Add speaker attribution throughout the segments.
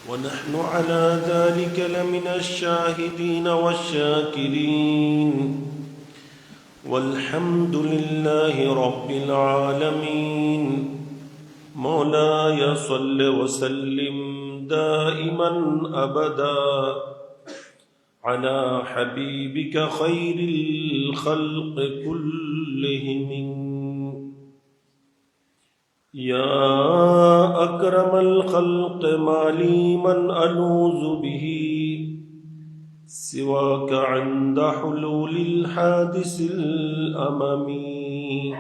Speaker 1: ونحن على ذلك لمن الشاهدين والشاكرين والحمد لله رب العالمين. مولاي صل وسلم دائما أبدا على حبيبك خير الخلق كلهم. يا أكرم الخلق ما لي من ألوذ به سواك عند حلول الحادث الأممي.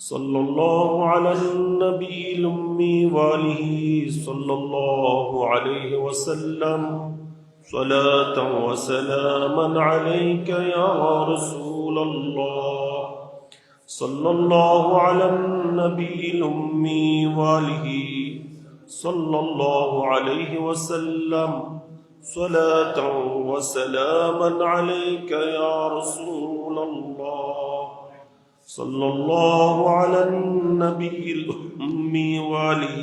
Speaker 1: صلى الله على النبي الأمي وآله صلى الله عليه وسلم صلاة وسلاما عليك يا رسول الله. صلى الله على النبي الأمي وآله صلى الله عليه وسلم صلاة وسلاما عليك يا رسول الله. صلى الله على النبي الأمي وآله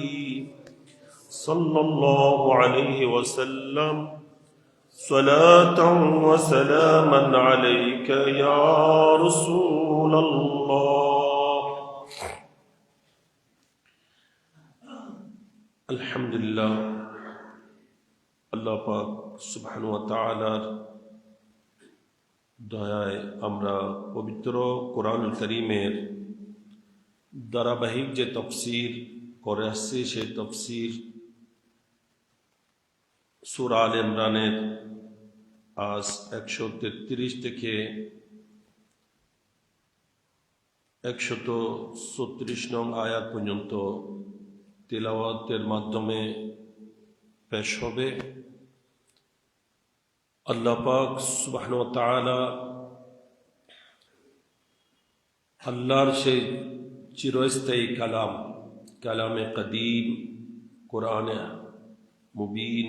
Speaker 1: صلى الله عليه وسلم صلاة وسلاما عليك يا رسول الله. আলহামদুলিল্লাহ, আল্লাহ পাক সুবহানাহু ওয়া তাআলার দয়ায় আমরা পবিত্র কোরআনুল কারীমের ধারাবাহিক যে তাফসীর করে আসছে সেই তাফসীর সূরা আলে ইমরানের আজ 133 থেকে 134 নং আয়াত পর্যন্ত তিলাওয়াতের মাধ্যমে পেশ হবে। আল্লাহ পাক সুবহানাহু ওয়া তাআলা আল্লাহর সেই চিরস্থায়ী কালামে কদীম, কোরআনে মুবিন,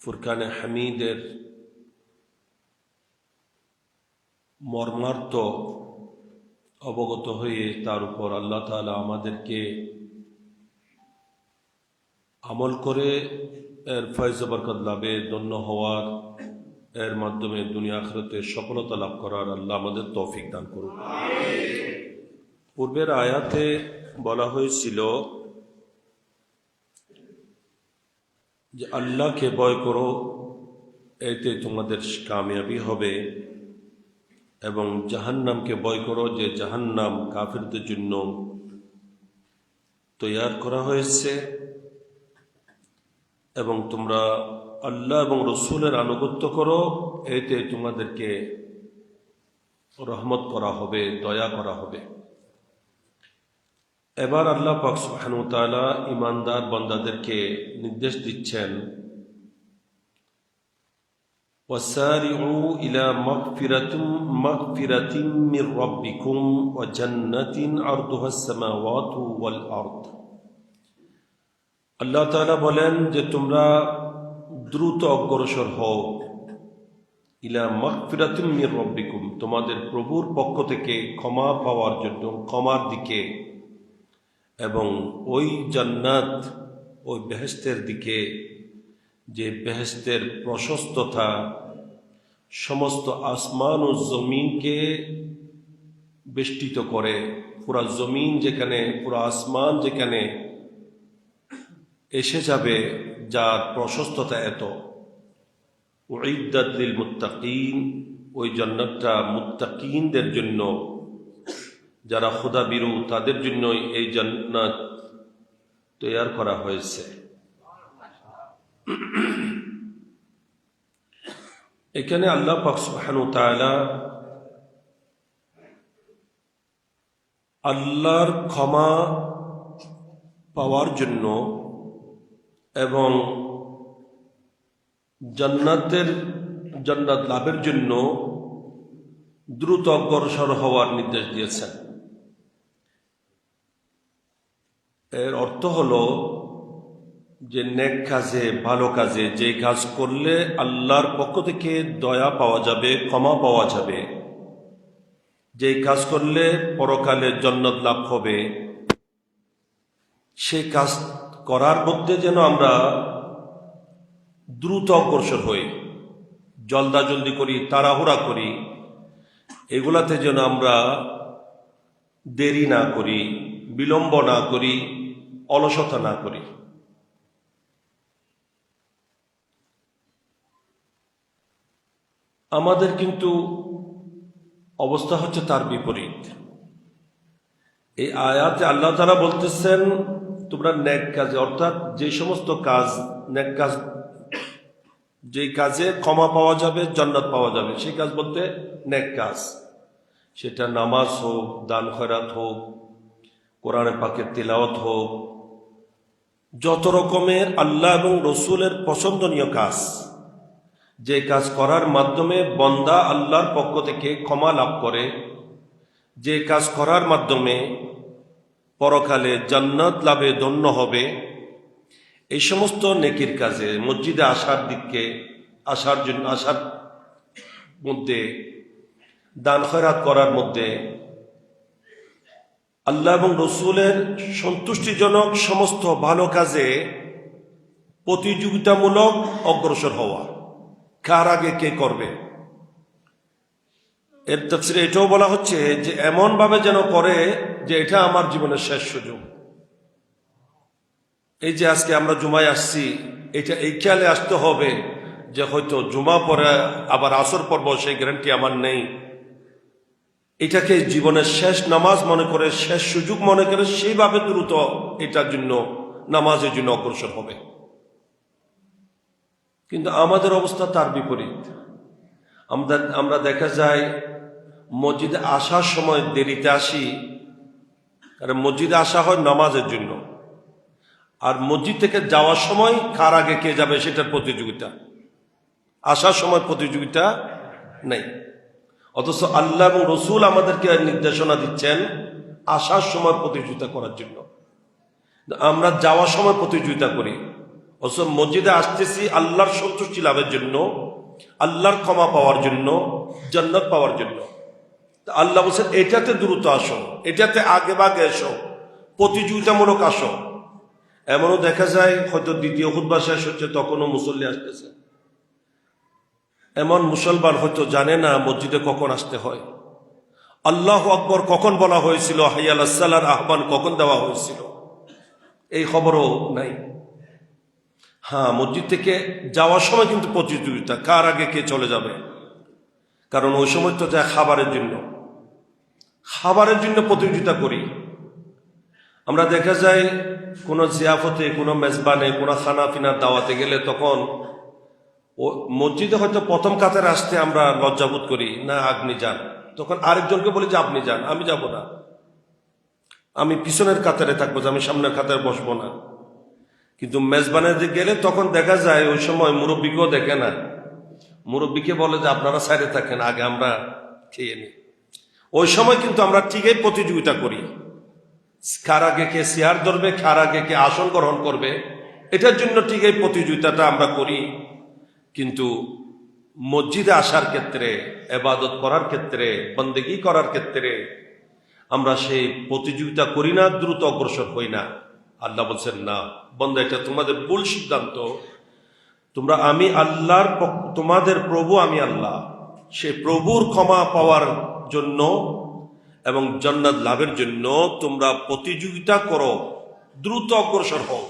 Speaker 1: ফুরকানে হামিদের মর্মার্থ অবগত হয়ে তার উপর আল্লাহ তাআলা আমাদেরকে আমল করে এর ফয়জ বরকত লাভে ধন্য হওয়ার, এর মাধ্যমে দুনিয়া আখিরাতে সফলতা লাভ করার আল্লাহ আমাদের তৌফিক দান করুন। পূর্বের আয়াতে বলা হয়েছিল যে আল্লাহকে ভয় করো, এতে তোমাদের কামিয়াবি হবে, এবং জাহান্নামকে ভয় করো যে জাহান্নাম কাফিরদের জন্য তৈয়ার করা হয়েছে, এবং তোমরা আল্লাহ এবং রসুলের আনুগত্য করো, এতে তোমাদেরকে রহমত করা হবে, দয়া করা হবে। এবার আল্লাহ পাক সুবহানাহু ওয়া তাআলা ঈমানদার বান্দাদেরকে নির্দেশ দিচ্ছেন, ওয়াসারিউ ইলা মাগফিরাতিন মির রাব্বিকুম ওয়া জান্নাতিন আরদুহাস সামাওয়াতু ওয়াল আরদ। আল্লাহ তাআলা বলেন যে তোমরা দ্রুত অগ্রসর হও ইলা মাগফিরাতিন মির রাব্বিকুম, তোমাদের প্রভুর পক্ষ থেকে ক্ষমা পাওয়ার জন্য, ক্ষমার দিকে, এবং ওই জান্নাত, ওই বেহেশতের দিকে, যে বেহেশতের প্রশস্ততা সমস্ত আসমান ও জমিনকে বেষ্টিত করে। পুরা জমিন যেখানে, পুরা আসমান যেখানে এসে যাবে, যার প্রশস্ততা এত। উইদ্দাত লিল মুত্তাকিন, ওই জান্নাতটা মুত্তাকিনদের জন্য, যারা খোদা বিরু তাদের জন্য এই জান্নাত তৈয়ার করা হয়েছে। এখানে আল্লাহ পাক সুবহানাহু ওয়া তাআলা আল্লাহর ক্ষমা পাওয়ার জন্য এবং জান্নাত লাভের জন্য দ্রুত অগ্রসর হওয়ার নির্দেশ দিয়েছেন। এর অর্থ হলো যে নেক কাজে, ভালো কাজে, যে কাজ করলে আল্লাহর পক্ষ থেকে দয়া পাওয়া যাবে, ক্ষমা পাওয়া যাবে, যে কাজ করলে পরকালে জান্নাত লাভ হবে, সেই কাজ করার মধ্যে যেন আমরা দ্রুত অগ্রসর হই, জলদি করি, তাড়াহুড়া করি, এগুলাতে যেন আমরা দেরি না করি, বিলম্ব না করি, অলসতা না করি। আমাদের কিন্তু অবস্থা হচ্ছে তার বিপরীত। এই আয়াতে আল্লাহ তাআলা বলতেছেন তোমরা নেক কাজে, অর্থাৎ যে সমস্ত কাজ, নেক কাজ, যে কাজে ক্ষমা পাওয়া যাবে, জান্নাত পাওয়া যাবে, সেই কাজ বলতে নেক কাজ, সেটা নামাজ হোক, দান খয়রাত হোক, কোরআনে পাকের তিলাওয়াত হোক, যত রকমের আল্লাহ এবং রসুলের পছন্দনীয় কাজ, যে কাজ করার মাধ্যমে বান্দা আল্লাহর পক্ষ থেকে ক্ষমা লাভ করে, যে কাজ করার মাধ্যমে পরকালে জান্নাত লাভে ধন্য হবে, এই সমস্ত নেকির কাজে, মসজিদে আসার মধ্যে, দান খয়রাত করার মধ্যে, আল্লাহ এবং রসুলের সন্তুষ্টিজনক সমস্ত ভালো কাজে প্রতিযোগিতামূলক অগ্রসর হওয়া, কার আগে কে করবে। এর তাফসীরে এটাও বলা হচ্ছে যে এমন ভাবে যেন করে যে এটা আমার জীবনের শেষ সুযোগ। এই যে আজকে আমরা জুমায় আসছি, এটা এই খেয়ালে আসতে হবে যে হয়তো জুমা পরে আবার আসর পর্ব, সেই গ্যারান্টি আমার নেই। এটাকে জীবনের শেষ নামাজ মনে করে, শেষ সুযোগ মনে করে, সেইভাবে দ্রুত এটার জন্য, নামাজের জন্য অগ্রসর হবে। কিন্তু আমাদের অবস্থা তার বিপরীত। আমরা দেখা যায় মসজিদে আসার সময় দেরিতে আসি, কারণ মসজিদে আসা হয় নামাজের জন্য, আর মসজিদ থেকে যাওয়ার সময় কার আগে কে যাবে সেটার প্রতিযোগিতা। আসার সময় প্রতিযোগিতা নেই, অথচ আল্লাহ এবং রসুল আমাদেরকে নির্দেশনা দিচ্ছেন আসার সময় প্রতিযোগিতা করার জন্য। আমরা যাওয়ার সময় প্রতিযোগিতা করি, অথচ মসজিদে আসতেছি আল্লাহর সন্তুষ্টি লাভের জন্য, আল্লাহর ক্ষমা পাওয়ার জন্য, জান্নাত পাওয়ার জন্য। আল্লাহ বলছেন এটাতে দ্রুত আসো, এটাতে আগে ভাগে এসো, প্রতিযোগিতামূলক আসো। এমনও দেখা যায় হয়তো দ্বিতীয় খুতবা শেষ হচ্ছে, তখনও মুসল্লি আসতেছে। এমন মুসলমান হয়তো জানে না মসজিদে কখন আসতে হয়, আল্লাহু আকবার কখন বলা হয়েছিল, হাইয়া আলাস সালার আহ্বান কখন দেওয়া হয়েছিল, এই খবরও নাই। হ্যাঁ, মসজিদ থেকে যাওয়ার সময় কিন্তু প্রতিযোগিতা, কার আগে কে চলে যাবে। কারণ ওই সময় তো যায় খাবারের জন্য প্রতিযোগিতা করি। আমরা দেখা যায় কোনো জিয়াফতে, কোনো মেজবানে, কোনো খানা পিনার দাওয়াতে গেলে তখন ও মসজিদে হয়তো প্রথম কাতারে আসতে আমরা লজ্জাবোধ করি, না আপনি যান। তখন আরেকজনকে বলি যে আপনি যান, আমি যাব না, আমি পিছনের কাতারে থাকবো, আমি সামনের কাতারে বসবো না। কিন্তু মেজবানে গেলে তখন দেখা যায় ওই সময় মুরব্বীকেও দেখে না, মুরব্বীকে বলে যে আপনারা সাইডে থাকেন, আগে আমরা খেয়ে নিই। ওই সময় কিন্তু আমরা ঠিকই প্রতিযোগিতা করি, কার আগে কে চেয়ার ধরবে, কার আগে কে আসন গ্রহণ করবে, এটার জন্য ঠিকই প্রতিযোগিতাটা আমরা করি। কিন্তু মসজিদে আসার ক্ষেত্রে, ইবাদত করার ক্ষেত্রে, বন্দেগী করার ক্ষেত্রে আমরা সেই প্রতিযোগিতা করি না, দ্রুত অগ্রসর হই না। আল্লাহ বলছেন না বন্দা, এটা তোমাদের ভুল সিদ্ধান্ত। তোমরা, আমি আল্লাহর, তোমাদের প্রভু আমি আল্লাহ, সে প্রভুর ক্ষমা পাওয়ার জন্য এবং জান্নাত লাভের জন্য তোমরা প্রতিযোগিতা করো, দ্রুত অগ্রসর হও।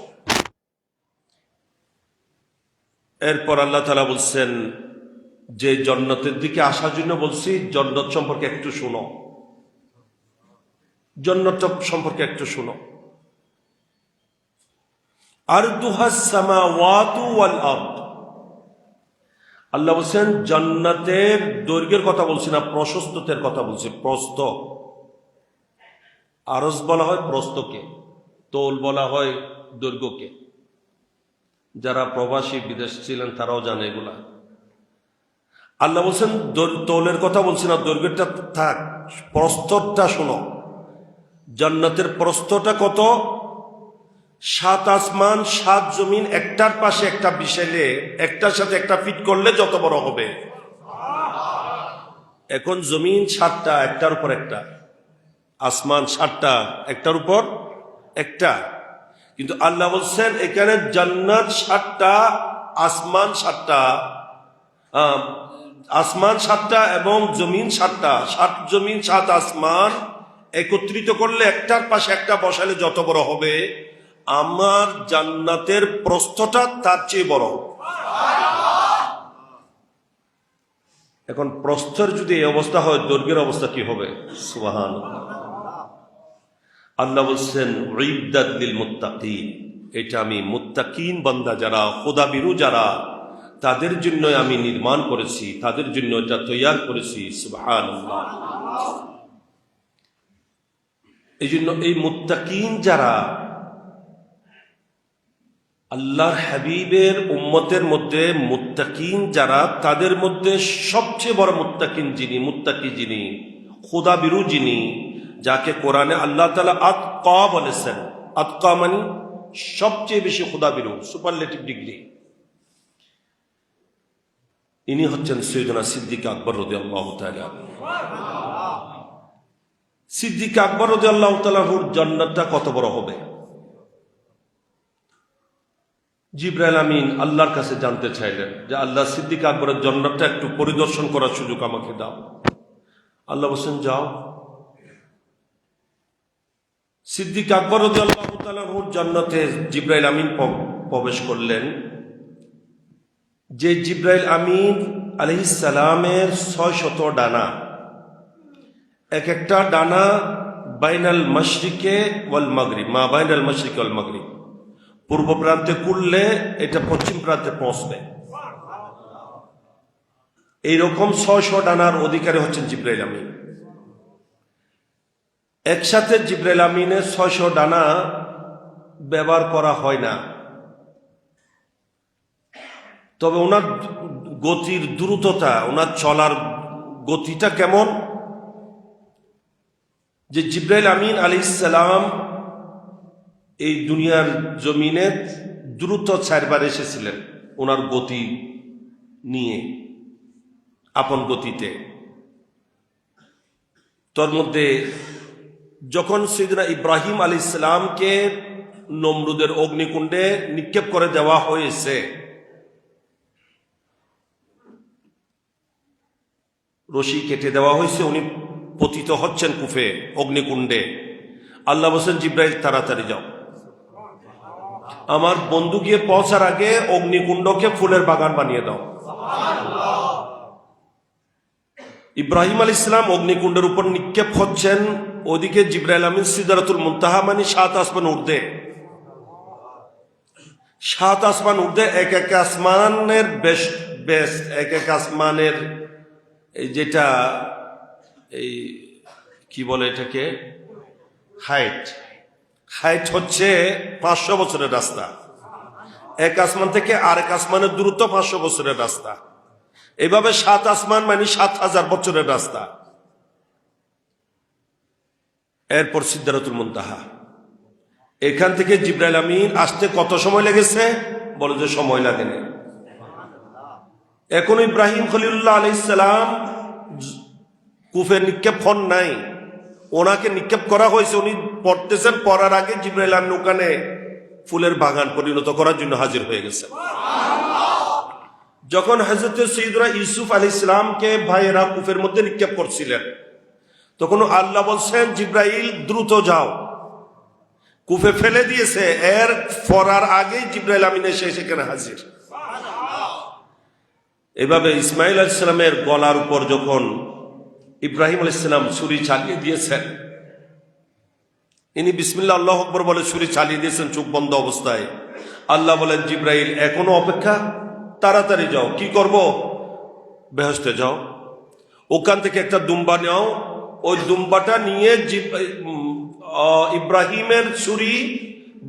Speaker 1: এরপর আল্লাহ তাআলা বলছেন যে জান্নাতের দিকে আসার জন্য বলছি, জান্নাত সম্পর্কে একটু শুনো, জান্নাত সম্পর্কে একটু শুনো। আরদুহাস সামাওয়াতু ওয়াল আরদ, আল্লাহ বলছেন জান্নাতের দৈর্ঘ্যের কথা বলছি না, প্রশস্ততার কথা বলছি। প্রস্থ, আরজ বলা হয় প্রস্থকে, তোল বলা হয় দৈর্ঘ্যকে। যারা প্রবাসী বিদেশ ছিলেন তারাও জানে এগুলা। আল্লাহ বলছেন তোলের কথা বলছি না, দৈর্ঘ্যটা থাক, প্রস্থটা শোনো। জান্নাতের প্রস্থটা কত? 7 আসমান 7 জমিন একটার পাশে একটা বিছাইলে, একটার সাথে একটা ফিট করলে যত বড় হবে। এখন জমিন 7টা, একটার উপর একটা, আসমান 7টা, একটার উপর একটা, কিন্তু আল্লাহ বলছেন এখানে জান্নাত 7টা, আসমান 7টা, আসমান 7টা এবং জমিন 7টা। 7 জমিন 7 আসমান একত্রিত করলে একটার পাশে একটা বসালে যত বড় হবে, আমার জান্নাতের প্রস্থটা তার চেয়ে বড়। এখন প্রস্থের যদি এই অবস্থা হয়, দৈর্ঘ্যের অবস্থা কি হবে? সুবহানাল্লাহ। আল্লাহ বলছেন উইদ্দাত লিল মুত্তাকিন, এটা আমি মুত্তাকিন বান্দা যারা, খোদাবিরু যারা, তাদের জন্য আমি নির্মাণ করেছি, তাদের জন্য এটা তৈয়ার করেছি। সুবহানাল্লাহ। এই জন্য এই মুত্তাকিন যারা, আল্লাহর হাবিবের উম্মতের মধ্যে মুত্তাকিন যারা, তাদের মধ্যে সবচেয়ে বড় মুত্তাকিন যিনি, মুত্তাকি যিনি, খোদাবিরু যিনি, যাকে কোরআনে আল্লাহ তাআলা আতকা বলেছেন। আতকা মানে সবচেয়ে বেশি খোদাবিরু, সুপারলেটিভ ডিগ্রি। ইনি হচ্ছেন সৈয়দনা সিদ্দিক আকবর রাদিয়াল্লাহু তাআলা। সিদ্দিক আকবর রাদিয়াল্লাহু তাআলার জান্নাতটা কত বড় হবে? জিবরাইল আমিন আল্লাহর কাছে জানতে চাইলেন যে আল্লাহ, সিদ্দিক আকবরের জান্নাতটা একটু পরিদর্শন করার সুযোগ আমাকে দাও। আল্লাহ বলছেন যাও। সিদ্দিক আকবর রাদিয়াল্লাহু তাআলার জান্নাতে জিবরাইল আমিন প্রবেশ করলেন। যে জিবরাইল আমিন আলাইহিস সালামের 600 ডানা, এক একটা ডানা বাইনাল মাশরিকে ওয়াল মাগরিব, মা বাইনাল মাশরিকে ওয়াল মাগরিব, পূর্ব প্রান্তে করলে এটা পশ্চিম প্রান্তে পৌঁছবে। এইরকম 600 ডানার অধিকারী হচ্ছেন জিবরাইল আমিন। একসাথে জিবরাইল আমিনের 600 ডানা ব্যবহার করা হয় না, তবে ওনার গতির দ্রুততা, ওনার চলার গতিটা কেমন, যে জিবরাইল আমিন আলাইহিস সালাম এই দুনিয়ার জমিনে দ্রুত 4 বার এসেছিলেন ওনার গতি নিয়ে, আপন গতিতে। তোর মধ্যে যখন সাইয়েদনা ইব্রাহিম আলাইহিস সালামকে নমরুদের অগ্নিকুণ্ডে নিক্ষেপ করে দেওয়া হয়েছে, রশি কেটে দেওয়া হয়েছে, উনি পতিত হচ্ছেন কুফে অগ্নিকুণ্ডে। আল্লাহ বলছেন জিবরাইল তাড়াতাড়ি যাও, আমার বন্ধু গিয়ে পৌঁছার আগে অগ্নিকুণ্ডকে ফুলের বাগান বানিয়ে দাও। ইব্রাহিম আলাইহিস সালাম অগ্নিকুণ্ডের উপর নিক্ষেপ হচ্ছেন, ওদিকে জিবরাইল আমিন সিদরাতুল মুনতাহা মানে 7 আসমান ঊর্ধ্বে, 7 আসমান ঊর্ধ্বে, এক এক আসমানের বেশ এক এক আসমানের এই যেটা এই কি বলে এটাকে হাইট হচ্ছে 500 বছরের রাস্তা। এক আসমান থেকে আরেক আসমানের দূরত্ব 500 বছরের রাস্তা। এভাবে 7 আসমান মানে 7000 বছরের রাস্তা। এরপর সিদরাতুল মুনতাহা, এখান থেকে জিবরাইল আমিন আসতে কত সময় লেগেছে? বলে যে সময় লাগেনি। এখন ইব্রাহিম খলিলুল্লাহ আলাইহিস সালাম কুফে নিক্ষেপ হন নাই, ওনাকে নিক্ষেপ করা হয়েছে, উনি পড়তেছেন, পড়ার আগে জিবরাইল আমিন ওখানে ফুলের বাগান পরিণত করার জন্য হাজির হয়ে গেছেন। যখন হযরত সাইয়েদনা ইউসুফ আলাইহিস সালামকে ভাইয়েরা কুফের মধ্যে নিক্ষেপ করছিলেন, তখন আল্লাহ বলছেন জিবরাইল দ্রুত যাও, কুফে ফেলে দিয়েছে। এর পড়ার আগেই জিবরাইল আমিন এসে সেখানে হাজির। এভাবে ইসমাইল আলাইহিস সালামের গলার উপর যখন ইব্রাহিম আলাইহিস সালাম ছুরি চালিয়ে দিয়েছেন, ইনি বিসমিল্লাহ আল্লাহু আকবার বলে ছুরি চালিয়ে দিয়েছেন চোখ বন্ধ অবস্থায়। আল্লাহ বলেন জিবরাইল এখনো অপেক্ষা, তাড়াতাড়ি যাও। কি করব? বেহেশতে যাও, ওখান থেকে একটা দুম্বা নাও, ওই দুম্বাটা নিয়ে ইব্রাহিমের ছুরি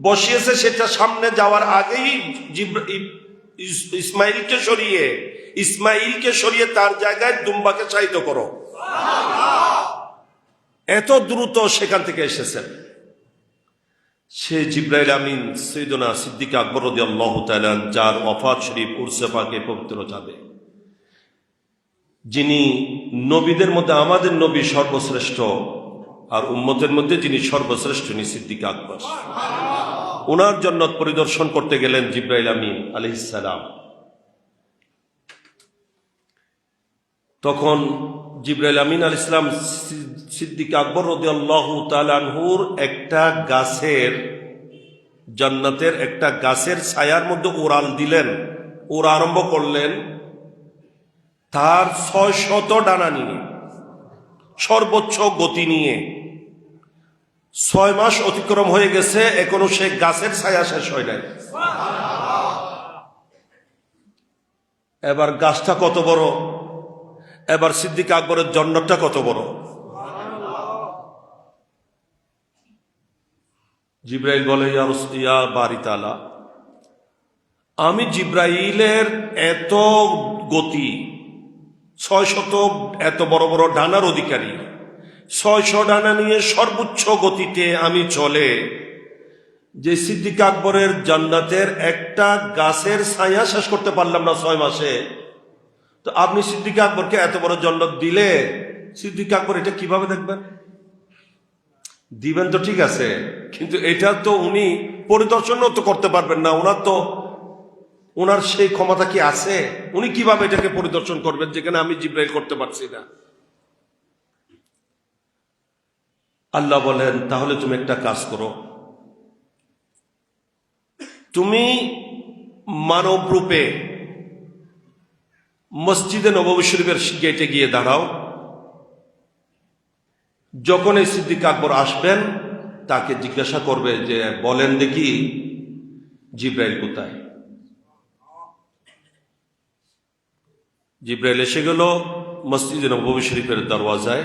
Speaker 1: বসিয়েছে, সেটা সামনে যাওয়ার আগেই ইসমাইলকে সরিয়ে তার জায়গায় দুম্বাকে চাইতে করো। এত দ্রুত সেখান থেকে এসেছেন। সে জিবরাইল আমিন সাইয়েদনা সিদ্দিক আকবর রাদিয়াল্লাহু তাআলা, যার ওফাত শরীফ উরসে পাকে পবিত্র যাবে, যিনি নবীদের মধ্যে আমাদের নবী সর্বশ্রেষ্ঠ, আর উম্মতের মধ্যে যিনি সর্বশ্রেষ্ঠ, সিদ্দিক আকবর। ওনার জান্নাত পরিদর্শন করতে গেলেন জিবরাইল আমিন আলাইহিস সালাম। তখন জিবরাইল আমিন আলাইহিস সালাম সিদ্দিক আকবর রাদিয়াল্লাহু তাআলা আনহুর একটা গাছের, জান্নাতের একটা গাছের ছায়ার মধ্যে ওড়াল দিলেন, ওড়া আরম্ভ করলেন তার 600 ডানা নিয়ে, সর্বোচ্চ গতি নিয়ে। 6 মাস অতিক্রম হয়ে গেছে, এখনো সে গাছের ছায়া শেষ হয় নাই। এবার গাছটা কত বড়, এবার সিদ্দিক আকবরের জান্নাতটা কত বড়। জিবরাইল বলে, ইয়া বারি তাআলা, আমি জিবরাইলের এত গতি, 600 এত বড় বড় ডানার অধিকারী, 600 ডানা নিয়ে সর্বোচ্চ গতিতে আমি চলে যে সিদ্দিক আকবরের জান্নাতের একটা গাছের ছায়া শেষ করতে পারলাম না 6 মাসে, তো আপনি সিদ্দিক আকবরকে এত বড় জান্নাত দিলে সিদ্দিক আকবর এটা কিভাবে দেখবেন? দিবেন তো ঠিক আছে, কিন্তু এটা তো উনি পরিদর্শনও তো করতে পারবেন না। ওনার সেই ক্ষমতা কি আছে? উনি কিভাবে এটাকে পরিদর্শন করবেন যেখানে আমি জিবরাইল করতে পারছি না? আল্লাহ বলেন, তাহলে তুমি একটা কাজ করো, তুমি মানব রূপে মসজিদে নববী শরীফের গেটে গিয়ে দাঁড়াও। যখন এই সিদ্দিক আকবর আসবেন তাকে জিজ্ঞাসা করবে যে বলেন দেখি জিবরাইল কোথায়। জিবরাইল এসে গেল মসজিদে নববী শরীফের দরওয়াজায়।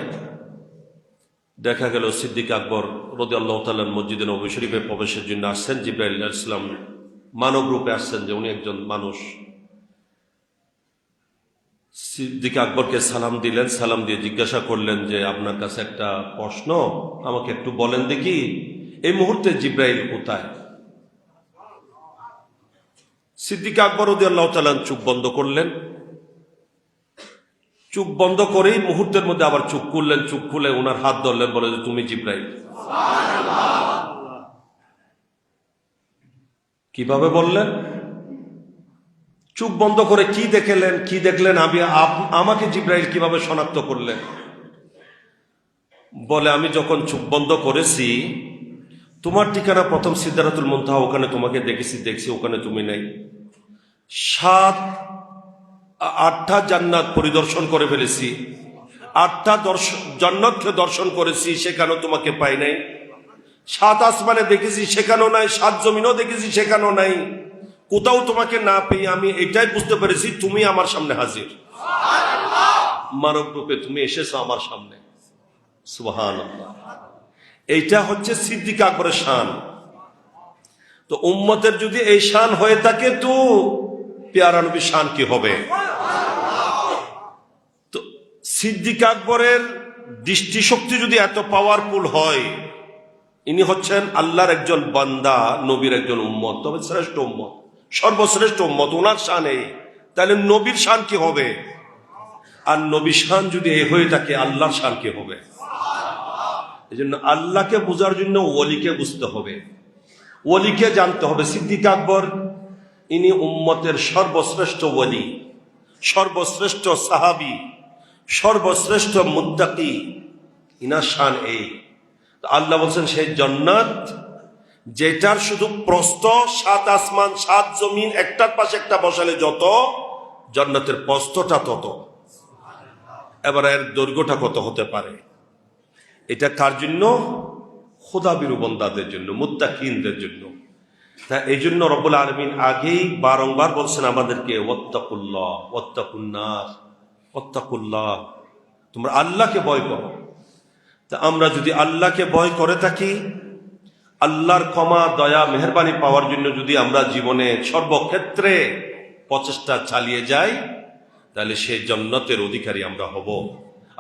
Speaker 1: দেখা গেল সিদ্দিক আকবর রাদিয়াল্লাহু তাআলা মসজিদে নববী শরীফে প্রবেশের জন্য আসছেন। জিবরাইল আলাইহিস সালাম মানব রূপে আসছেন, যে উনি একজন মানুষ। সিদ্দিক আকবরকে সালাম দিলেন, সালাম দিয়ে জিজ্ঞাসা করলেন যে আপনার কাছে একটা প্রশ্ন, আমাকে একটু বলেন দেখি এই মুহূর্তে জিবরাইল কোথায়। সিদ্দিক আকবর রাদিয়াল্লাহু তাআলা চোখ বন্ধ করলেন। চোখ বন্ধ করেই মুহূর্তের মধ্যে আবার চোখ খুললেন, চোখ খুলে ওনার হাত ধরলেন, বলে যে তুমি জিবরাইল। কিভাবে বললেন? চোখ বন্ধ করে কি দেখলেন আমাকে জিবরাইল কিভাবে শনাক্ত করলেন? বলে, আমি যখন চোখ বন্ধ করেছি তোমার ঠিকানা প্রথম সিদরাতুল মুনতাহা, ওখানে তোমাকে দেখছি, ওখানে তুমি নাই। 8টা জান্নাত পরিদর্শন করে ফেলেছি, 8টা জান্নাতকে দর্শন করেছি, সেখানেও তোমাকে পাই নাই। 7 আসমানে দেখেছি, সেখানেও নাই। 7 জমিনও দেখেছি, সেখানেও নাই। কোথাও তোমাকে না পেয়ে আমি এটাই বুঝতে পেরেছি তুমি আমার সামনে হাজির, মানব রূপে তুমি এসেছো আমার সামনে। সুবহানাল্লাহ। এইটা হচ্ছে সিদ্দিক আকবরের শান। তো উম্মতের যদি এই শান হয়ে থাকে তো পেয়ারা নবীর শান কি হবে? তো সিদ্দিক আকবরের দৃষ্টিশক্তি যদি এত পাওয়ারফুল হয়, ইনি হচ্ছেন আল্লাহর একজন বান্দা, নবীর একজন উম্মত, তবে শ্রেষ্ঠ উম্মত, সর্বশ্রেষ্ঠ উম্মত। ওনার শান এই, তাহলে নবীর শান কি হবে? আর নবীর শান যদি এই হয়ে থাকে, আল্লাহর শান কি হবে? এই জন্য আল্লাহকে বোঝার জন্য ওলিকে বুঝতে হবে, ওলিকে জানতে হবে। সিদ্দিক আকবর ইনি উম্মতের সর্বশ্রেষ্ঠ ওলি, সর্বশ্রেষ্ঠ সাহাবী, সর্বশ্রেষ্ঠ মুত্তাকি। ইনার শান এই। আল্লাহ বলছেন সেই জান্নাত যেটার শুধু প্রস্থ 7 আসমান 7 জমিন একটার পাশে একটা বসালে যত, জান্নাতের প্রস্থটা তত। এবার এর দৈর্ঘ্যটা কত হতে পারে? এটা কার জন্য? খোদাবিরু বান্দাদের জন্য, মুত্তাকিনদের জন্য। তা এই জন্য রব্বুল আলামিন আগেই বারংবার বলছেন আমাদেরকে, ওয়াত্তাকুল্লাহ ওয়াত্তাকুন্নার, ওয়াত্তাকুল্লাহ, তোমরা আল্লাহকে ভয় করো। তা আমরা যদি আল্লাহকে ভয় করে থাকি, আল্লাহর ক্ষমা দয়া মেহেরবানি পাওয়ার জন্য যদি আমরা জীবনে সর্বক্ষেত্রে প্রচেষ্টা চালিয়ে যাই, তাহলে সেই জান্নাতের অধিকারী আমরা হব।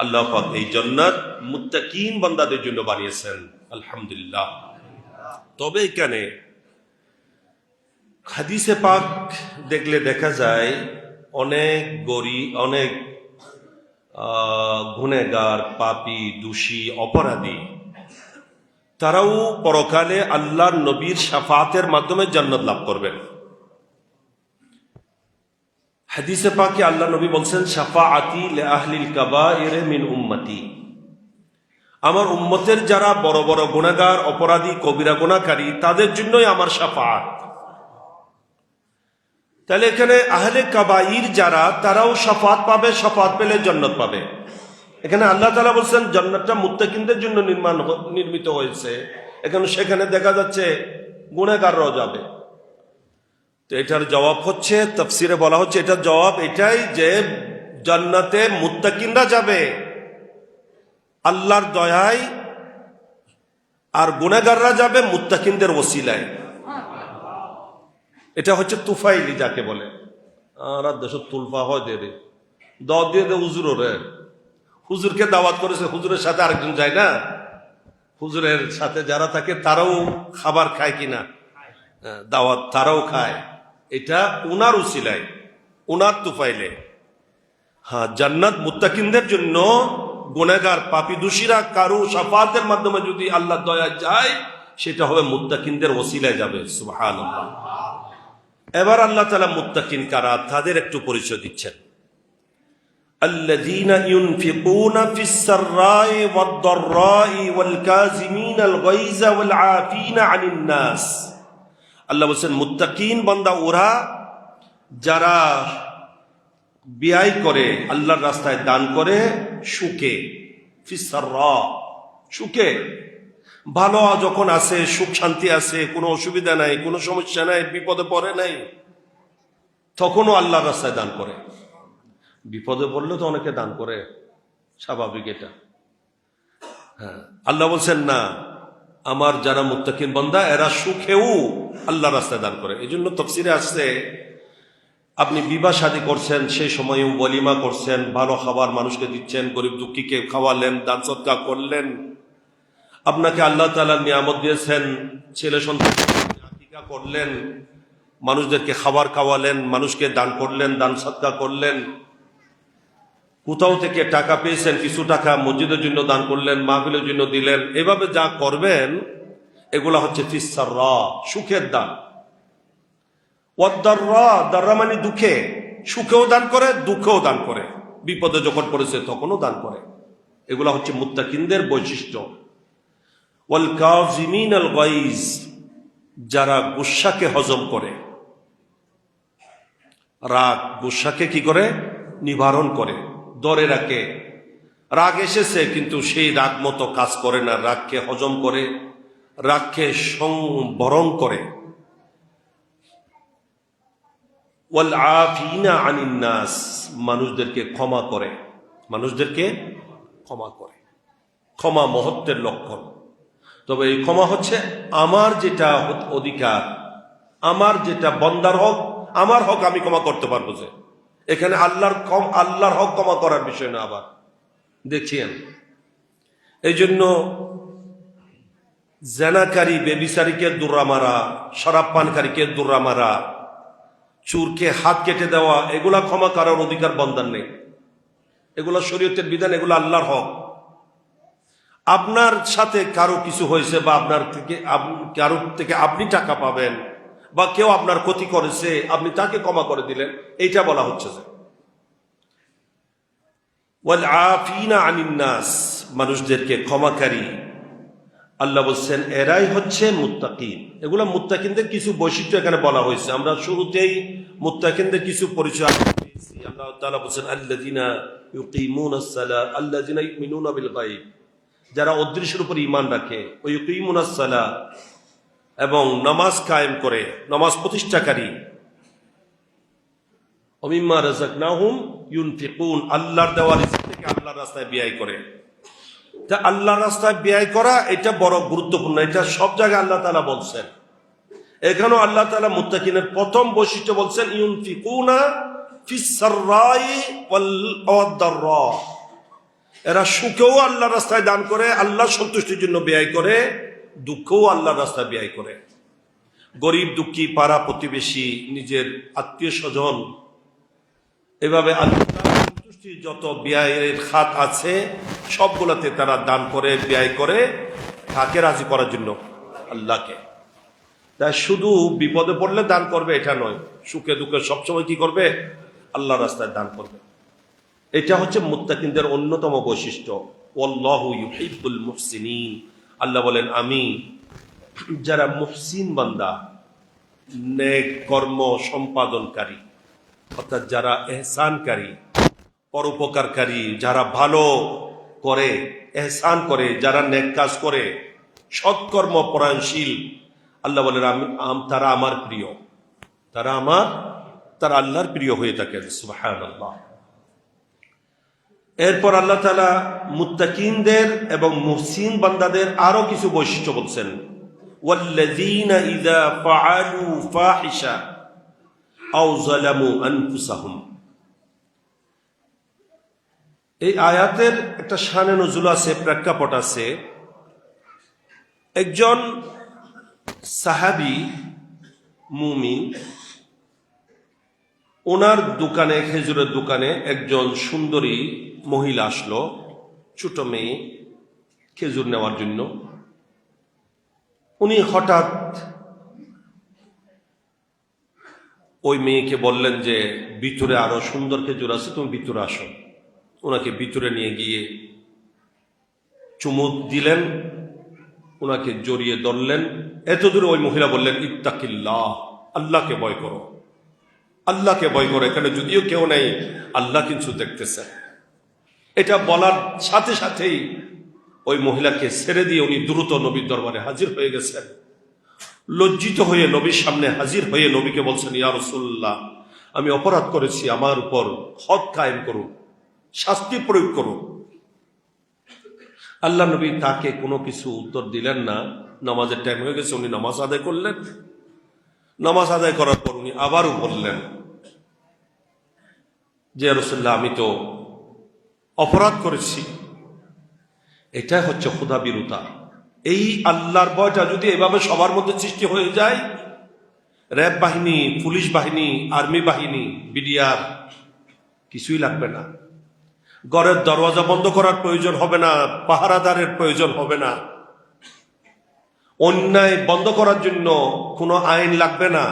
Speaker 1: আল্লাহ পাক এই জান্নাত মুত্তাকিন বান্দাদের জন্য বানিয়েছেন, আলহামদুলিল্লাহ। তবে এখানে হাদিসে পাক দেখলে দেখা যায় অনেক অনেক গুনেগার, পাপী, দোষী, অপরাধী, তারাও পরকালে আল্লাহর নবীর শাফাতের মাধ্যমে জান্নাত লাভ করবেন। হাদিসে পাকে আল্লাহ নবী বলছেন, শাফাআতি লি আহলিল কাবাইর মিন উম্মতি, আমার উম্মতের যারা বড় বড় গুনাহগার, অপরাধী, কবিরা গুনাহকারী, তাদের জন্যই আমার শাফাআত। তাহলে এখানে আহলে কাবাইর যারা, তারাও শাফাআত পাবে, শাফাআত পেলে জান্নাত পাবে। এখানে আল্লাহ তাআলা বলছেন জান্নাতটা মুত্তাকিনদের জন্য নির্মিত হয়েছে। এখানে সেখানে দেখা যাচ্ছে গুনাহগাররাও যাবে। তো এটার জবাব হচ্ছে, তাফসিরে বলা হচ্ছে এটার জবাব এটাই যে জান্নাতে মুত্তাকিনরা যাবে আল্লাহর দয়ায়, আর গুনাহগাররা যাবে মুত্তাকিনদের ওসিলায়। এটা হচ্ছে তুফাইলি যাকে বলে। আর দেশ তুলফা হয় দে দিয়ে দে হুজুর, রে হুজুরকে দাওয়াত করেছে, হুজুরের সাথে আরেকজন যায় না, হুজুরের সাথে যারা থাকে তারাও খাবার খায় কিনা, দাওয়াত তারাও খায়। এটা উনার উসিলায়, উনার তুফাইলে। হ্যাঁ, জান্নাত মুত্তাকিনদের জন্য। গুনাহগার পাপী দোষীরা কারো শাফাতের মাধ্যমে যদি আল্লাহ দয়া যায়, সেটা হবে মুত্তাকিনদের ওসিলায় যাবে। সুবহানাল্লাহ। এবার আল্লাহ তাআলা মুত্তাকিন কারা তাদের একটু পরিচয় দিচ্ছেন। আল্লাযীনা ইউনফিকুনা ফিস সাররাই ওয়াদ দাররাই ওয়াল কাযিমিনাল গায়যা ওয়াল আফিনা আনিন নাস। আল্লাহ বলেন মুত্তাকিন বান্দা ওরা যারা ব্যয় করে, আল্লাহর রাস্তায় দান করে, সুখে, ফিস সাররা, সুখে, ভালো যখন আছে, সুখ শান্তি আছে, কোনো অসুবিধা নাই, কোনো সমস্যা নাই, বিপদে পড়ে নাই, তখনও আল্লাহর রাস্তায় দান করে। বিপদে পড়লে তো অনেকে দান করে, স্বাভাবিক এটা। হ্যাঁ, আল্লাহ বলছেন না, আমার যারা মুত্তাকিন বান্দা এরা সুখেও আল্লাহর রাস্তায় দান করে। এই জন্য তাফসীরে আসছে, আপনি বিবাহ শাদী করছেন, সেই সময়ও ওয়ালিমা করছেন, ভালো খাবার মানুষকে দিচ্ছেন, গরিব দুঃখীকে খাওয়ালেন, দান সদকা করলেন। আপনাকে আল্লাহ তাআলা নিয়ামত দিয়েছেন, ছেলে সন্তান আকিকা করলেন, মানুষদেরকে খাবার খাওয়ালেন, মানুষকে দান করলেন, দান সদকা করলেন। কোথাও থেকে টাকা পেয়েছেন, কিছু টাকা মসজিদের জন্য দান করলেন, মাহফিলের জন্য দিলেন। এভাবে যা করবেন এগুলা হচ্ছে ফিস সাররা, সুখের দান। ওয়াদ দাররা, দাররা মানে দুঃখে, সুখেও দান করে, দুঃখেও দান করে, বিপদে যখন পড়েছে তখনও দান করে। এগুলা হচ্ছে মুত্তাকিনদের বৈশিষ্ট্য। ওয়াল কাযিমিনাল গায়জ, যারা গুসাকে হজম করে, রাগ গুসাকে কি করে, নিবারণ করে, ধরে রাখে। রাগ এসেছে কিন্তু সেই রাগ মতো কাজ করে না, রাগকে হজম করে, রাগকে সংবরণ করে। ওয়াল আফিনা আনিন নাস, মানুষদেরকে ক্ষমা করে, মানুষদেরকে ক্ষমা করে। ক্ষমা মহত্বের লক্ষণ। তবে এই ক্ষমা হচ্ছে আমার যেটা অধিকার, আমার যেটা বন্দার হক, আমার হক আমি ক্ষমা করতে পারবো। যে এখানে আল্লাহর হক ক্ষমা করার বিষয় না। আবার দেখিয়েন, এই জন্য জেনাকারী বেবিচারীকে দৌড়া মারা, শরাব পানকারীকে দৌড়া মারা, চুরকে হাত কেটে দেওয়া, এগুলা ক্ষমা করার অধিকার বন্দার নেই। এগুলা শরীয়তের বিধান, এগুলো আল্লাহর হক। আপনার সাথে কারো কিছু হয়েছে, বা আপনার থেকে কারো থেকে আপনি টাকা পাবেন, বা কেউ আপনার ক্ষতি করেছে, আপনি তাকে ক্ষমা করে দিলেন, এইটা বলা হচ্ছে যে ওয়াল আফিনা আনিন নাস, মানুষদেরকে ক্ষমাকারী। আল্লাহ বলছেন এরাই হচ্ছে মুত্তাকিন। এগুলো মুত্তাকিনদের কিছু বৈশিষ্ট্য এখানে বলা হয়েছে। আমরা শুরুতেই মুত্তাকিনদের কিছু পরিচয় পেয়েছি। আল্লাহ তাআলা বলছেন আল্লাযিনা ইউকিমুনাস সালাহ, আল্লাযিনা ইউমিনুনা বিল গায়ব, যারা অদৃশ্যের উপর ঈমান রাখে, ওয়া ইউকিমুনাস সালাহ, এবং নামাজ কায়েম করে, নামাজ প্রতিষ্ঠাকারী। ওয়া মিম্মা রাযাকনাহুম ইউনফিকুন, আল্লাহর দেওয়া রিজিক থেকে আল্লাহর রাস্তায় ব্যয় করে। তা আল্লাহর রাস্তায় ব্যয় করা এটা বড় গুরুত্বপূর্ণ। এটা সব জায়গায় আল্লাহ তাআলা বলছেন। এখানেও আল্লাহ তাআলা মুত্তাকিনের প্রথম বৈশিষ্ট্য বলছেন ইউনফিকুনা ফিস সাররাই ওয়াদ দাররা, এরা সুখেও আল্লাহর রাস্তায় দান করে, আল্লাহর সন্তুষ্টির জন্য ব্যয় করে, দুঃখেও আল্লাহর রাস্তায় ব্যয় করে। গরিব দুঃখী, পাড়া প্রতিবেশী, নিজের আত্মীয় স্বজন, এভাবে আল্লাহর যত ব্যয়ের খাত আছে সবগুলাতে তারা দান করে, ব্যয় করে, কাকে রাজি করার জন্য? আল্লাহকে। তাই শুধু বিপদে পড়লে দান করবে এটা নয়, সুখে দুঃখে সবসময় কি করবে? আল্লাহর রাস্তায় দান করবে। এটা হচ্ছে মুত্তাকিনদের অন্যতম বৈশিষ্ট্য। ওয়াল্লাহু ইউহিব্বুল মুহসিনিন। আল্লাহ বলেন, আমি যারা মুহসিন বান্দা, নেক কর্ম সম্পাদনকারী, অর্থাৎ যারা এহসানকারী, পরোপকারকারী, যারা ভালো করে, এহসান করে, যারা নেক কাজ করে, সৎকর্ম পরায়ণশীল, আল্লাহ বলেন তারা আমার প্রিয়, তারা আল্লাহর প্রিয় হয়ে থাকেন। সুবহানাল্লাহ। এরপর আল্লাহ তাআলা মুত্তাকিনদের এবং মুহসিন বান্দাদের আরো কিছু বৈশিষ্ট্য বলছেন। ওয়াল্লাযীনা ইযা ফাআলু ফাহিশা আও যালামু আনফুসাহুম। এই আয়াতের একটা শানে নুজুল আছে, প্রেক্ষাপট আছে। একজন সাহাবী মুমিন, ওনার দোকানে, খেজুরের দোকানে একজন সুন্দরী মহিলা আসলো, ছোট মেয়ে, খেজুর নেওয়ার জন্য। উনি হঠাৎ ওই মেয়েকে বললেন যে ভিতরে আরো সুন্দর খেজুর আছে, তুমি ভিতরে আসো। ওনাকে ভিতরে নিয়ে গিয়ে চুমুক দিলেন, ওনাকে জড়িয়ে ধরলেন। এত দূরে ওই মহিলা বললেন, ইত্তাকিল্লাহ, আল্লাহকে ভয় করো, আল্লাহকে ভয় করো। এখানে যদিও কেউ নেই, আল্লাহ কিন্তু দেখতেছেন। এটা বলার সাথে সাথেই ওই মহিলাকে ছেড়ে দিয়ে উনি দ্রুত নবীর দরবারে হাজির হয়ে গেছেন। লজ্জিত হয়ে নবীর সামনে হাজির হয়ে নবীকে বলছেন, ইয়া রাসূলুল্লাহ, আমি অপরাধ করেছি, আমার উপর হদ কায়েম করুন, শাস্তি প্রয়োগ করুন। আল্লাহ নবী তাকে কোনো কিছু উত্তর দিলেন না। নামাজের টাইম হয়ে গেছে, উনি নামাজ আদায় করলেন। নামাজ আদায় করার পর উনি আবারও বললেন যে ইয়া রাসূলুল্লাহ, আমি তো অপরাধ করেছি। এটা হচ্ছে ক্ষুধাবিরতা। এই আল্লাহর ভয়টা যদি এভাবে সবার মধ্যে সৃষ্টি হয়ে যায়, র্যাব বাহিনী, পুলিশ বাহিনী, আর্মি বাহিনী, বিডিআর কিছুই লাগবে না। ঘরের দরওয়াজা বন্ধ করার প্রয়োজন হবে না, পাহারাদারের প্রয়োজন হবে না, অন্যায় বন্ধ করার জন্য কোনো আইন লাগবে না।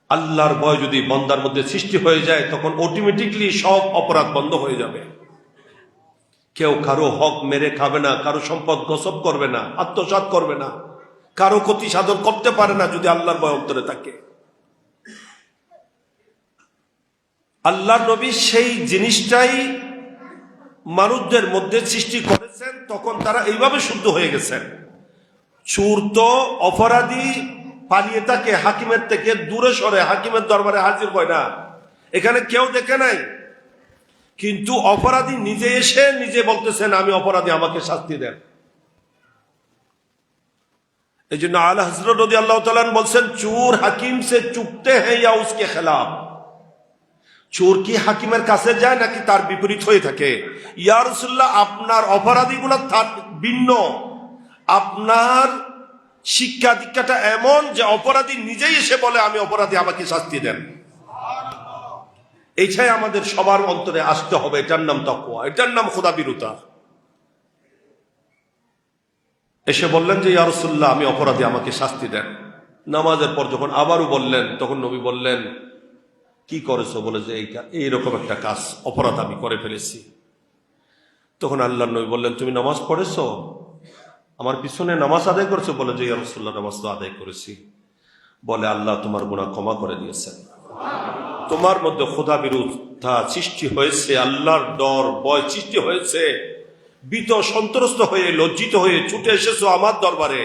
Speaker 1: আল্লাহর ভয় যদি বান্দার মধ্যে সৃষ্টি হয়ে যায়, তখন অটোমেটিকলি সব অপরাধ বন্ধ হয়ে যাবে। কেউ কারো হক মেরে খাবে না, কারো সম্পদ গসব করবে না, আত্মসাৎ করবে না, কারো ক্ষতি সাধন করতে পারে না যদি আল্লাহর ভয় অন্তরে থাকে। আল্লাহর নবী সেই জিনিসটাই মানুষদের মধ্যে সৃষ্টি করেছেন, তখন তারা এইভাবে শুদ্ধ হয়ে গেছেন। চোর তো অপরাধী পালিয়ে থাকে, হাকিমের থেকে দূরে সরে হাকিমের দরবারে হাজির হয় না, এখানে কেউ দেখে নাই। কিন্তু অপরাধী নিজে এসে নিজে বলতেছেন, আমি অপরাধী, আমাকে শাস্তি দেন। এই জন্য আলা হযরত রাদিয়াল্লাহু তাআলা বলছেন, চোর হাকিম সে চুপতে হ্যাঁ ইয়া উসকে খেলাফ। চোর কি হাকিমের কাছে যায় নাকি তার বিপরীত হয়ে থাকে? ইয়া রাসূলুল্লাহ, আপনার অপরাধীগুলো ভিন্ন, আপনার শিক্ষা দীক্ষাটা এমন যে অপরাধী নিজেই এসে বলে আমি অপরাধী, আমাকে শাস্তি দেন। এইটাই আমাদের সবার অন্তরে আসতে হবে। এটার নাম তাকওয়া, এটার নাম ক্ষুধাবিরতা। এসে বললেন যে ইয়া রাসূলুল্লাহ, আমি অপরাধী, আমাকে শাস্তি দেন। নামাজের পর যখন আবারও বললেন, তখন নবী বললেন, কি করেছো? বলে যে এইরকম একটা কাজ, অপরাধ আমি করে ফেলেছি। তখন আল্লাহ নবী বললেন, তুমি নামাজ পড়েছো? আমার পিছনে নামাজ আদায় করেছো? বলে যে ইয়া রাসূলুল্লাহ, নামাজ তো আদায় করেছি। বলে আল্লাহ তোমার গুনাহ ক্ষমা করে দিয়েছেন। তোমার মধ্যে ক্ষুধাবিরতা সৃষ্টি হয়েছে, আল্লাহর ডর ভয় সৃষ্টি হয়েছে, ভীত সন্ত্রস্ত হয়ে লজ্জিত হয়ে ছুটে এসেছো আমার দরবারে।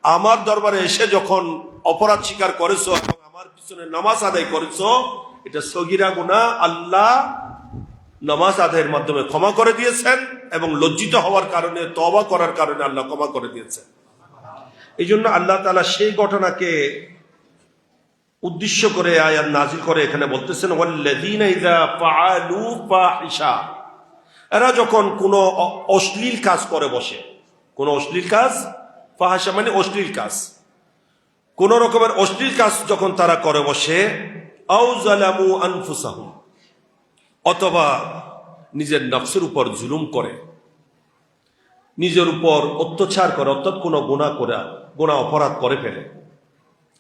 Speaker 1: আমার দরবারে এসে যখন অপরাধ স্বীকার করেছো এবং আমার পিছনে নামাজ আদায় করেছো, এটা সগীরা গুনাহ আল্লাহ নামাজ আদায়ের মাধ্যমে ক্ষমা করে দিয়েছেন, এবং লজ্জিত হওয়ার কারণে, তওবা করার কারণে আল্লাহ ক্ষমা করে দিয়েছেন। এই জন্য আল্লাহ তাআলা সেই ঘটনাকে উদ্দেশ্য করে আয়াত নাযিল করে এখানে বলতেছেন, ওয়াল্লাযীনা ইযা ফাআলু ফাহিশা। এরা যখন কোনো অশ্লীল কাজ করে বসে, কোন অশ্লীল কাজ, ফাহিশা মানে অশ্লীল কাজ, কোন রকমের অশ্লীল কাজ যখন তারা করে বসে, আও যালামু আনফুসাহুম, অথবা নিজের নফসের উপর জুলুম করে, নিজের উপর অত্যাচার করে, অর্থাৎ কোনো গুনাহ অপরাধ করে ফেলে।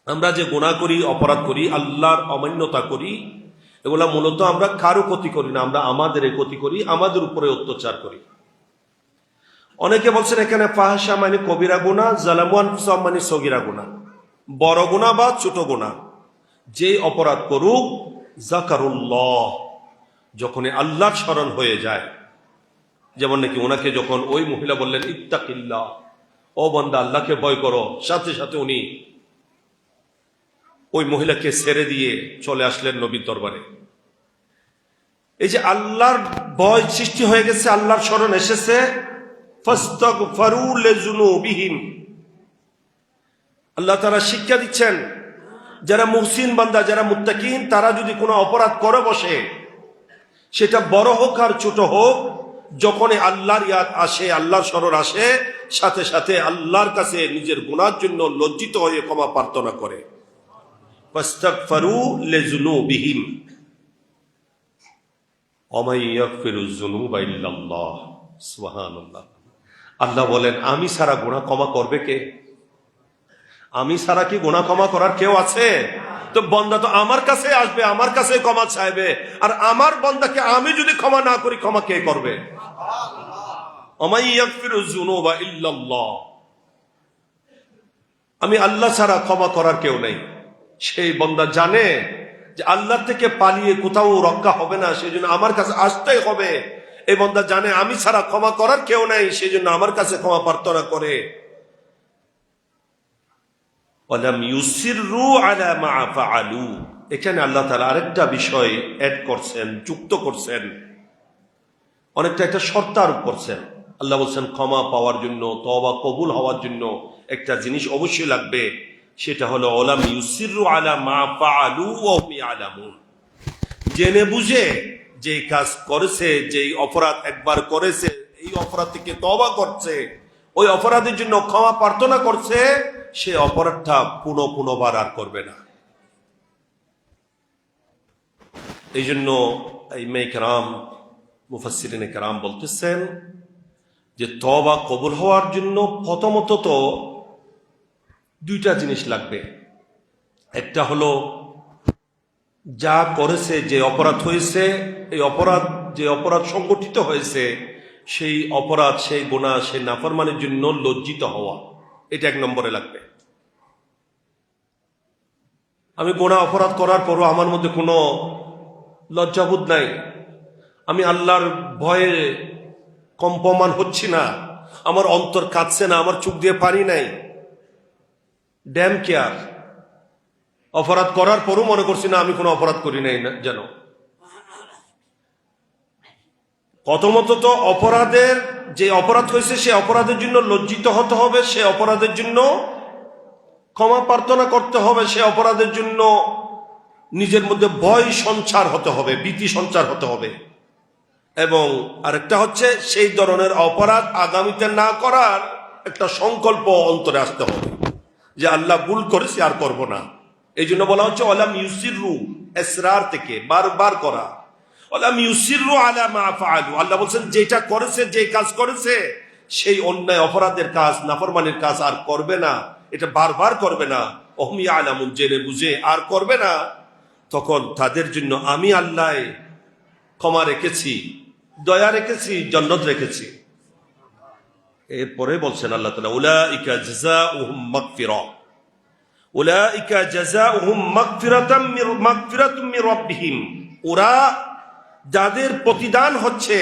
Speaker 1: আমরা যে গুনাহ করি, অপরাধ করি, আল্লাহর অমান্যতা করি, এগুলা মূলত আমরা কারো ক্ষতি করি না, আমরা আমাদের ক্ষতি করি, আমাদের উপরে অত্যাচার করি। অনেকে বলছেন এখানে ফাহশা মানে কবিরা গুনাহ, জালামু আনফুসাহুম মানে সগীরা গুনাহ, বড় গুনাহ বা ছোট গুনাহ। যে অপরাধ করুক, যাকারুল্লাহ, যখন আল্লাহর স্মরণ হয়ে যায়, যেমন নাকি ওনাকে যখন ওই মহিলা বললেন ইত্তাকিল্লাহ, ও বান্দা আল্লাহকে ভয় করো, সাথে সাথে উনি ওই মহিলাকে ছেড়ে দিয়ে চলে আসলেন নবীর দরবারে। এই যে আল্লাহর ভয় সৃষ্টি হয়ে গেছে, আল্লাহর স্মরণ এসেছে, ফাস্তাগফারু লিযুনুবিহিম, আল্লাহ তাআলা শিক্ষা দিচ্ছেন যারা মুহসিন বান্দা, যারা মুত্তাকিন, তারা যদি কোনো অপরাধ করে বসে, সেটা বড় হোক আর ছোট হোক, যখন আল্লাহর ইয়াদ আসে, আল্লাহর স্মরণ আসে, সাথে সাথে আল্লাহর কাছে নিজের গুনার জন্য লজ্জিত হয়ে ক্ষমা প্রার্থনা করে। ফাস্তাগফারু লিযুনুবিহিম ওয়া মান ইয়াগফিরুয যুনুবা ইল্লাল্লাহ। সুবহানাল্লাহ। আল্লাহ বলেন, আমি ছাড়া গুনাহ ক্ষমা করবে কে? আমি ছাড়া কি গুনাহ ক্ষমা করার কেউ আছে? তো বান্দা তো আমার কাছে আসবে, আমার কাছে ক্ষমা চাইবে, আর আমার বান্দাকে আমি যদি ক্ষমা না করি, ক্ষমা কে করবে? ওয়া মান ইয়াগফিরুয যুনুবা ইল্লাল্লাহ। আমি আল্লাহ ছাড়া ক্ষমা করার কেউ নেই। সেই বান্দা জানে যে আল্লাহ থেকে পালিয়ে কোথাও রক্ষা হবে না, সেই জন্য আমার কাছে আসতেই হবে। এই বান্দা জানে আমি ছাড়া ক্ষমা করার কেউ নাই, সেই জন্য আমার কাছে ক্ষমা প্রার্থনা করে। ওয়ালাম ইউসিররু আলা মা ফাআলু, এখানে আল্লাহ তাআলা আরেকটা বিষয় অ্যাড করছেন, যুক্ত করছেন, অনেকটা একটা শর্ত আরোপ করছেন। আল্লাহ বলছেন ক্ষমা পাওয়ার জন্য, তওবা কবুল হওয়ার জন্য একটা জিনিস অবশ্যই লাগবে, সেটা হলো ওয়ালাম ইউসিররু আলা মা ফাআলু ওয়া হুম ইয়ালামুন। জেনে বুঝে যে কাজ করেছে, যেই অপরাধ একবার করেছে, এই অপরাধ থেকে তওবা করছে, ওই অপরাধের জন্য ক্ষমা প্রার্থনা করছে, সে অপরাধটা পুনঃবার আর করবে না। এই জন্য আইম্মায়ে কেরাম, মুফাসসিরিনে কেরাম বলতেছেন যে তওবা কবুল হওয়ার জন্য প্রথমত তো দুইটা জিনিস লাগবে। একটা হলো যা করেছে, যে অপরাধ হয়েছে, এই অপরাধ, যে অপরাধ সংগঠিত হয়েছে, সেই অপরাধ, সেই গুনাহ, সেই নাফরমানির জন্য লজ্জিত হওয়া, এটা এক নম্বরে লাগবে। আমি গুনাহ অপরাধ করার পরও আমার মধ্যে কোনো লজ্জাবোধ নাই, আমি আল্লাহর ভয়ে কম্পমান হচ্ছি না, আমার অন্তর কাঁদছে না, আমার চোখ দিয়ে পানি নাই, ড্যাম কেয়ার। অপরাধ করার পরও মনে করছি না আমি কোনো অপরাধ করি নাই না যেন। প্রথমত তো অপরাধের, যে অপরাধ হয়েছে সে অপরাধের জন্য লজ্জিত হতে হবে, সে অপরাধের জন্য ক্ষমা প্রার্থনা করতে হবে, সে অপরাধের জন্য নিজের মধ্যে ভয় সঞ্চার হতে হবে, ভীতি সঞ্চার হতে হবে। এবং আরেকটা হচ্ছে সেই ধরনের অপরাধ আগামীতে না করার একটা সংকল্প অন্তরে আসতে হবে, যে আল্লাহ ভুল করেছি আর করব না। এই জন্য বলা হচ্ছে ওয়ালাম ইউসিররু, ইসরার থেকে বারবার করা, ওয়ালাম ইউসিররু আলা মা ফাআলু। আল্লাহ বলছেন যেটা করেছে, যে কাজ করেছে, সেই অন্যায় অপরাধের কাজ, নাফরমানির কাজ আর করবে না, এটা বারবার করবে না। ওহুম ইয়ালামুন, জেনে বুঝে আর করবে না। তখন তাদের জন্য আমি আল্লাহ ক্ষমা রেখেছি, দয়া রেখেছি, জান্নাত রেখেছি। এরপরে বলছেন আল্লাহ তাআলা উলাইকা জাযাউহুম মাগফিরা, উলাইকা জাযাউহুম মাগফিরাতাম মির রাব্বিহিম, ওরা যাদের প্রতিদান হচ্ছে,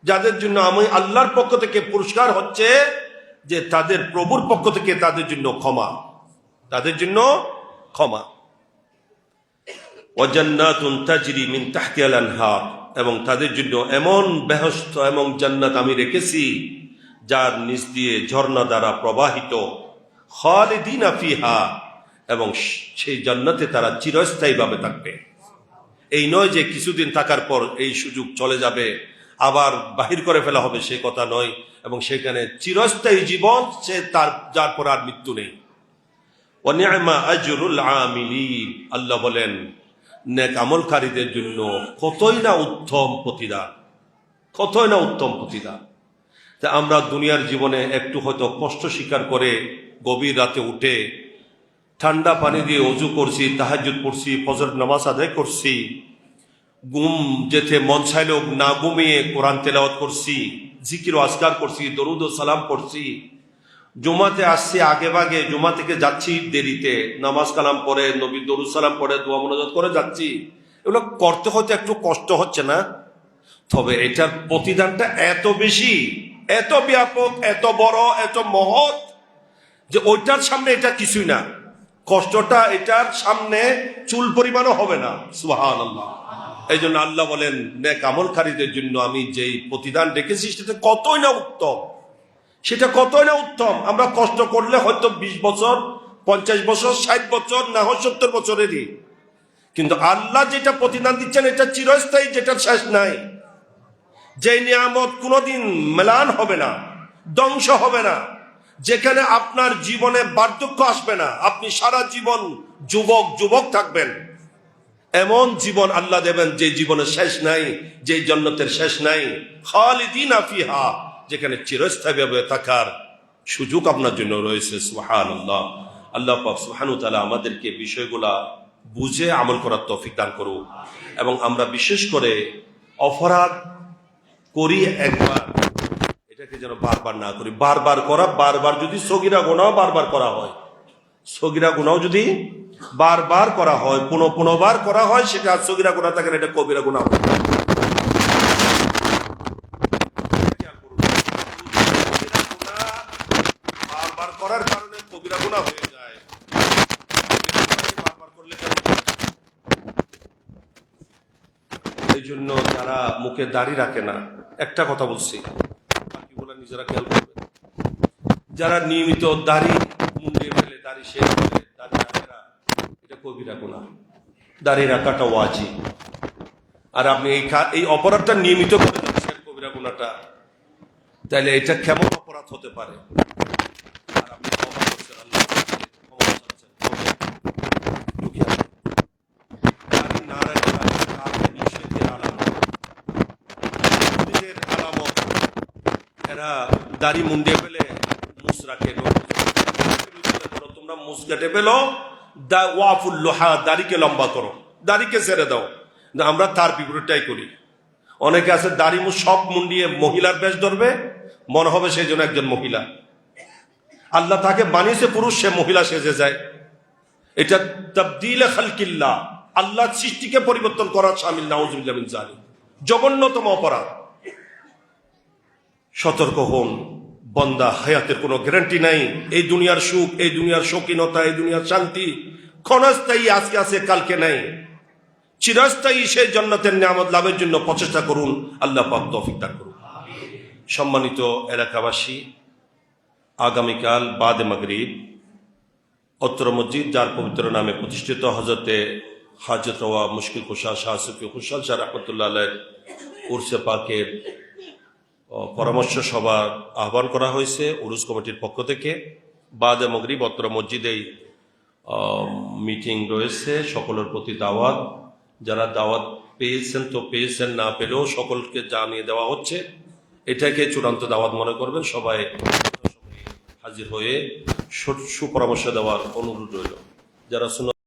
Speaker 1: যাদের জন্য আমি আল্লাহর পক্ষ থেকে পুরস্কার হচ্ছে, যে তাদের প্রভুর পক্ষ থেকে তাদের জন্য ক্ষমা, তাদের জন্য ক্ষমা। ওয়া জান্নাতুন তাজরি মিন তাহতিহাল আনহার, এবং তাদের জন্য এমন বেহেশত এবং জান্নাত আমি রেখেছি যার নিচ দিয়ে ঝর্ণা দ্বারা প্রবাহিত, খালিদিনা ফিহা, এবং সেই জান্নাতে তারা চিরস্থায়ীভাবে থাকবে। এই নয় যে কিছুদিন থাকার পর এই সুযোগ চলে যাবে, আবার বাহির করে ফেলা হবে, সে কথা নয়। এবং সেখানে চিরস্থায়ী জীবন, সে তার, যার পর আর মৃত্যু নেই। ওয়া নি'মা আজরুল আমিলিন, আল্লাহ বলেন নেক আমলকারীদের জন্য কতই না উত্তম প্রতিদান, কতই না উত্তম প্রতিদান। তা আমরা দুনিয়ার জীবনে একটু হয়তো কষ্ট স্বীকার করে গভীর রাতে উঠে ঠান্ডা পানি দিয়ে অজু করছি, তাহাজ্জুদ পড়ছি, ফজর নামাজ আদায় করছি, ঘুম যেতে মন চাইল না ঘুমিয়ে কোরআন তেলাওয়াত করছি, জিকির ও আজকার করছি, দরুদ ও সালাম পড়ছি, জুমাতে আসছি আগে ভাগে, জুমা থেকে যাচ্ছি দেরিতে, নামাজ কালাম পড়ে নবী দরুদ সালাম পড়ে দোয়া মোনাজাত করে যাচ্ছি। এগুলো করতে হয়তো একটু কষ্ট হচ্ছে না, তবে এটার প্রতিদানটা এত বেশি, এত ব্যাপক, এত বড়, এত মহৎ যে ওইটার সামনে এটা কিছুই না। কষ্টটা এটার সামনে চুল পরিমাণও হবে না। সুবহানাল্লাহ। এই জন্য আল্লাহ বলেন, নেক আমলকারীদের জন্য আমি যেই প্রতিদান রেখেছি সেটা কতই না উত্তম, সেটা কতই না উত্তম। আমরা কষ্ট করলে হয়তো 20 বছর, 50 বছর, 60 বছর, না হয় 70 বছরেরই, কিন্তু আল্লাহ যেটা প্রতিদান দিচ্ছেন এটা চিরস্থায়ী, যেটার শেষ নাই। যে নিয়ামত কোনোদিন ম্লান হবে না, ধ্বংস হবে না, যেখানে আপনার জীবনে বার্ধক্য আসবে না, আপনি সারা জীবন যুবক থাকবেন, এমন জীবন আল্লাহ দেবেন যে জীবনের শেষ নাই, যে জান্নাতের শেষ নাই, খালিদিনা ফিহা, যেখানে চিরস্থায়ীভাবে থাকার সুযোগ আপনার জন্য রয়েছে। সুবহানাল্লাহ। আল্লাহ পাক সুবহানাহু ওয়া তাআলা আমাদেরকে বিষয়গুলা বুঝে আমল করার তৌফিক দান করুন, এবং আমরা বিশেষ করে অপরাধ করি একবার, এটাকে যেন বারবার না করি। বারবার করা, বারবার যদি সগীরা গুনাহ বারবার করা হয়, সগীরা গুনাহ যদি বারবার করা হয়, পুনঃবার করা হয়, সেটা সগীরা গুনাহ থাকে না, এটা কবিরা গুনাহ হয়। বারবার করার কারণে কবিরা গুনাহ হয়ে যায়। বারবার করলে এই জন্য যারা মুখে দাড়ি রাখে না, একটা কথা বলছি, বাকিগুলো নিজেরা খেয়াল করবে, যারা নিয়মিত দাড়ি মুন্ডে ফেলে, দাড়ি শেষ করে, দাড়ি রাখে না, এটা কবিরা গুনাহ। দাড়ি রাখাটা ওয়াজিব, আর আপনি এই অপরাধটা নিয়মিত করে যাচ্ছেন, কবিরা গুনাহটা, তাহলে এটা কেমন অপরাধ হতে পারে? আর আপনি ক্ষমা করছেন, আল্লাহ ক্ষমা চাচ্ছেন, দাড়ি না রাখা কাফের মুশরিকদের আলামত, মুশরিকদের আলামত। এরা দাড়ি মুন্ডে ফেলে মুছ রাখে, তোমরা মুছ কেটে ফেলো, ওয়াফুল লোহা, দাড়িকে লম্বা করো, দাড়িকে ছেড়ে দাও। আমরা তার বিপরীতটাই করি। অনেকে আছে দাড়ি মুছ সব মুন্ডিয়ে মহিলার বেশ ধরবে, মনে হবে সেই জন্য একজন মহিলা। আল্লাহ তাকে বানিয়েছে পুরুষ, সে মহিলা সেজে যায়। এটা তাবদীলে খালকিল্লাহ, আল্লাহ সৃষ্টিকে পরিবর্তন করার শামিল। নাউযুবিল্লাহ মিন যালিক, জঘন্যতম অপরাধ। সতর্ক হন বান্দা, হায়াতের কোনো গ্যারান্টি নাই। এই দুনিয়ার সুখ, এই দুনিয়ার শৌখিনতা, এই দুনিয়ার শান্তি ক্ষণস্থায়ী, আজকে আছে কালকে নাই। চিরস্থায়ী সেই জান্নাতের নিয়ামত লাভের জন্য প্রচেষ্টা করুন। আল্লাহ পাক তৌফিক দান করুন। সম্মানিত এলাকাবাসী, আগামীকাল বাদে মাগরিব অত্র মসজিদ, যার পবিত্র নামে প্রতিষ্ঠিত, হযরতে হাজরত রওয়া মুশকিল কুশা শাহ সুফি খুশাল শাহ রাহমাতুল্লাহ আলাইহির উরসে পাকের পরামর্শ সভার আহ্বান করা হয়েছে উরুস কমিটির পক্ষ থেকে। বাদে মাগরিব অত্র মসজিদেই মিটিং রয়েছে, সকলের প্রতি দাওয়াত। যারা দাওয়াত পেয়েছেন তো পেয়েছেন, না পেলেও সকলকে জানিয়ে দেওয়া হচ্ছে। এটাকে চূড়ান্ত দাওয়াত মনে করবেন। সবাই হাজির হয়ে সুপরামর্শ দেওয়ার অনুরোধ রইল। যারা